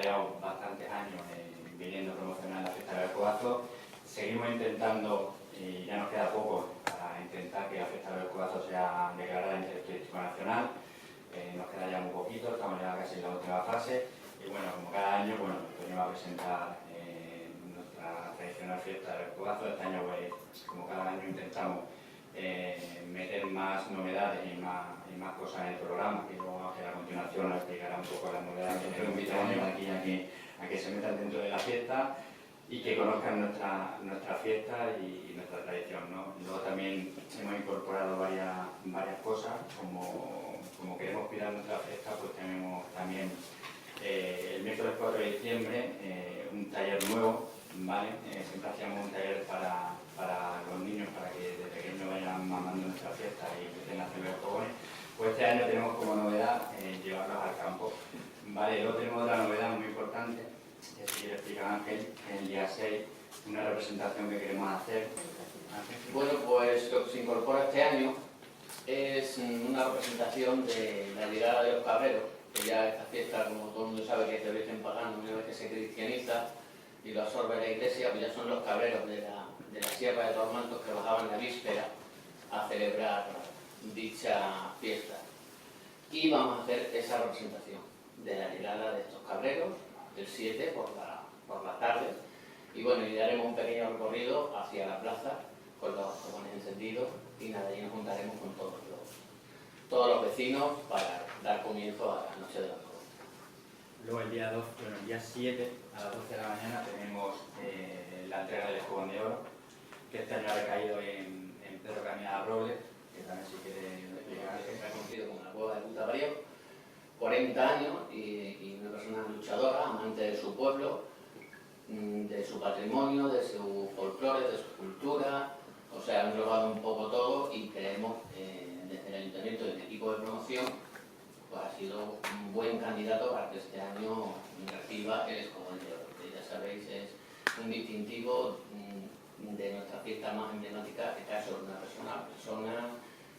llevo bastantes años viniendo a promocionar la fiesta del Alcobazo. Seguimos intentando, y ya nos queda poco, para intentar que la fiesta del Alcobazo sea declarada de interés turístico nacional. Nos queda ya muy poquito, estamos ya casi en la última fase. Y bueno, como cada año, bueno, venimos a presentar nuestra tradicional fiesta del Alcobazo. Este año, pues, como cada año, intentamos meter más novedades y más cosas en el programa, que luego Ángel a continuación nos explicará un poco las novedades que invitamos aquí a que se metan dentro de la fiesta y que conozcan nuestra fiesta y nuestra tradición, ¿no? Luego también hemos incorporado varias cosas, como queremos cuidar nuestra fiesta, pues tenemos también el miércoles 4 de diciembre un taller nuevo, ¿vale? Siempre hacíamos un taller para los niños, para que de pequeños vayan mamando nuestra fiesta y empiecen a hacer los fogones. Pues este año tenemos como novedad llevarlos al campo, ¿vale? Luego tenemos otra novedad muy importante, que si quiere explicar Ángel, el día 6, una representación que queremos hacer. Bueno, pues lo que se incorpora este año es una representación de la llegada de los cabreros, que ya esta fiesta, como todo el mundo sabe, que es de origen pagano, una vez que se cristianiza y lo absorbe la iglesia, pues ya son los cabreros de la Sierra de los Mantos que bajaban la víspera a celebrar dicha fiesta. Y vamos a hacer esa representación de la llegada de estos cabreros el 7 por la tarde. Y bueno, y daremos un pequeño recorrido hacia la plaza con los fogones encendidos y nada, y nos juntaremos con todos los vecinos para dar comienzo a la noche de los fogones. Luego el día 7 a las 12 de la mañana tenemos la entrega del Fogón de Oro, que este año ha recaído en Pedro Cañada Robles, que también si quiere explicar. Se ha cumplido con la boda de Punta Brío, 40 años y una persona luchadora, amante de su pueblo, de su patrimonio, de su folclore, de su cultura. O sea, han englobado un poco todo y creemos desde el Ayuntamiento y el equipo de promoción pues ha sido un buen candidato para que este año reciba el Escobón de Oro, que ya sabéis es un distintivo de nuestra fiesta más emblemática, que cae sobre una persona,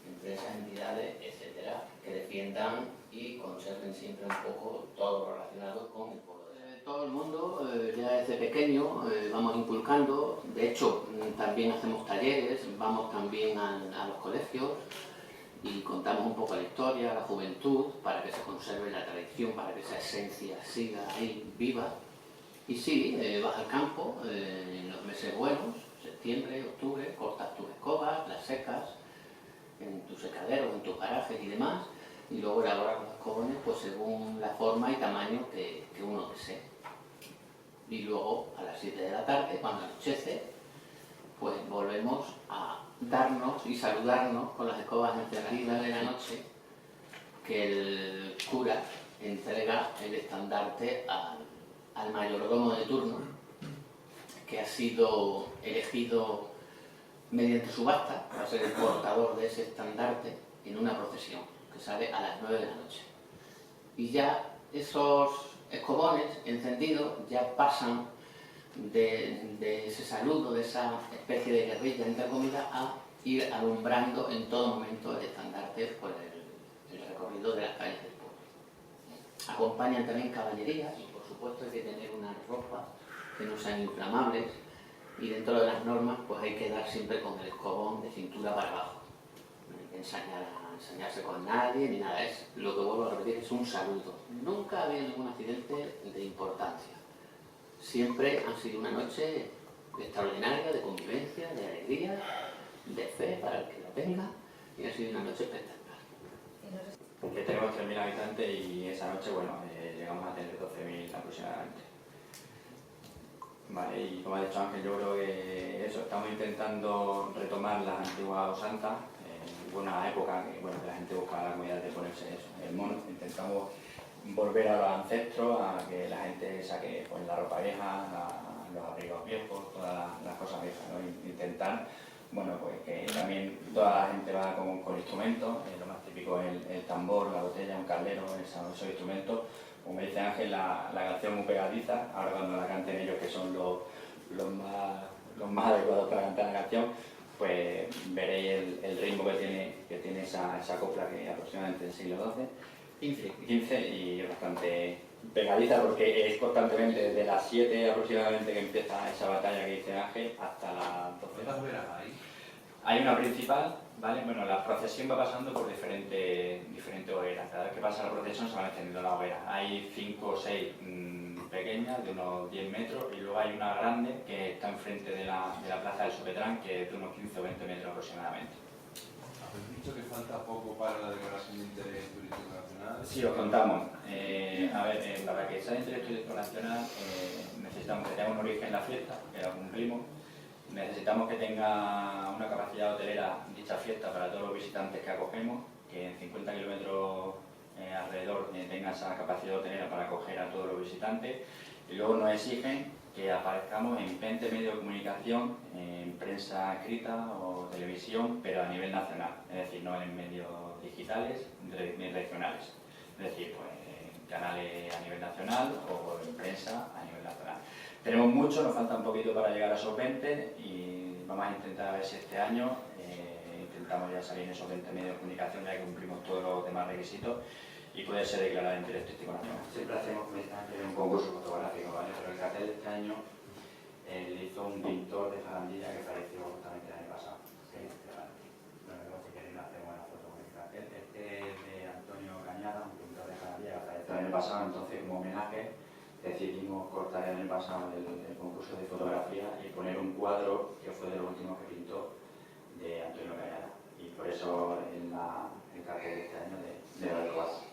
empresas, entidades, etcétera, que defiendan y conserven siempre un poco todo lo relacionado con el pueblo. Todo el mundo, ya desde pequeño, vamos inculcando. De hecho, también hacemos talleres, vamos también a los colegios y contamos un poco la historia, la juventud, para que se conserve la tradición, para que esa esencia siga ahí viva. Y sí, vas al campo en los meses buenos, septiembre, octubre, cortas tus escobas, las secas, en tus secaderos, en tus garajes y demás, y luego elaboras los escobones pues según la forma y tamaño que uno desee. Y luego a las 7 de la tarde, cuando anochece, pues volvemos a darnos y saludarnos con las escobas encendidas de la noche, que el cura entrega el estandarte al mayordomo de turno, que ha sido elegido mediante subasta para ser el portador de ese estandarte en una procesión que sale a las 9 de la noche. Y ya esos escobones encendidos ya pasan de ese saludo, de esa especie de guerrilla entre comillas, a ir alumbrando en todo momento el estandarte por el recorrido de las calles del pueblo. Acompañan también caballerías y por supuesto hay que tener unas ropas que no sean inflamables y dentro de las normas pues hay que dar siempre con el escobón de cintura para abajo. No hay que ensañarse con nadie ni nada, es lo que vuelvo a repetir, es un saludo. Nunca ha habido ningún accidente de importancia. Siempre ha sido una noche extraordinaria de convivencia, de alegría, de fe para el que la tenga y ha sido una noche espectacular. Que tenemos 3.000 habitantes y esa noche, bueno, llegamos a tener 12.000 aproximadamente. Vale, y como ha dicho Ángel, yo creo que eso, estamos intentando retomar la antigua Osanta, una época que, bueno, que la gente buscaba la comodidad de ponerse eso, el mono. Intentamos volver a los ancestros, a que la gente saque pues, la ropa vieja, los abrigos viejos, todas las cosas viejas, ¿no? Intentar, bueno, pues que también toda la gente va con instrumentos, lo más típico es el tambor, la botella, un caldero, esos instrumentos. Como dice Ángel, la canción muy pegadiza, ahora cuando la canten ellos, que son los más adecuados para cantar la canción, pues veréis el ritmo que tiene esa copla, que aproximadamente del siglo XII, XV, y es pegadiza porque es constantemente desde las 7 aproximadamente que empieza esa batalla que dice Ángel hasta las 12. ¿Cuántas hogueras hay? Hay una principal, ¿vale? Bueno, la procesión va pasando por diferentes hogueras. Cada vez que pasa la procesión se van encendiendo la hoguera. Hay 5 o 6 pequeñas de unos 10 metros y luego hay una grande que está enfrente de la plaza del Sopetrán, que es de unos 15 o 20 metros aproximadamente. ¿Habéis dicho que falta poco para la declaración de interés turístico nacional? Sí, os contamos. A ver, para que sea de interés turístico nacional necesitamos que tenga un origen la fiesta, que la cumplimos. Necesitamos que tenga una capacidad hotelera dicha fiesta para todos los visitantes que acogemos, que en 50 kilómetros alrededor tenga esa capacidad hotelera para acoger a todos los visitantes. Y luego nos exigen que aparezcamos en 20 medios de comunicación, en prensa escrita o televisión, pero a nivel nacional, es decir, no en medios digitales ni regionales, es decir, pues en canales a nivel nacional o en prensa a nivel nacional. Tenemos mucho, nos falta un poquito para llegar a esos 20 y vamos a intentar a ver si este año intentamos ya salir en esos 20 medios de comunicación, ya que cumplimos todos los demás requisitos y poder ser declarada de interés turístico nacional. Siempre hacemos un concurso fotográfico, ¿vale? Pero el cartel de este año le hizo un pintor de Jarandilla que falleció justamente el año pasado. Sí, bueno, si queréis hacemos una foto con el cartel. Este es de Antonio Cañada, un pintor de Jarandilla que falleció el año pasado, entonces como homenaje decidimos cortar el año pasado el concurso de fotografía y poner un cuadro que fue de los últimos que pintó de Antonio Cañada. Y por eso el cartel de este año de los cuadros.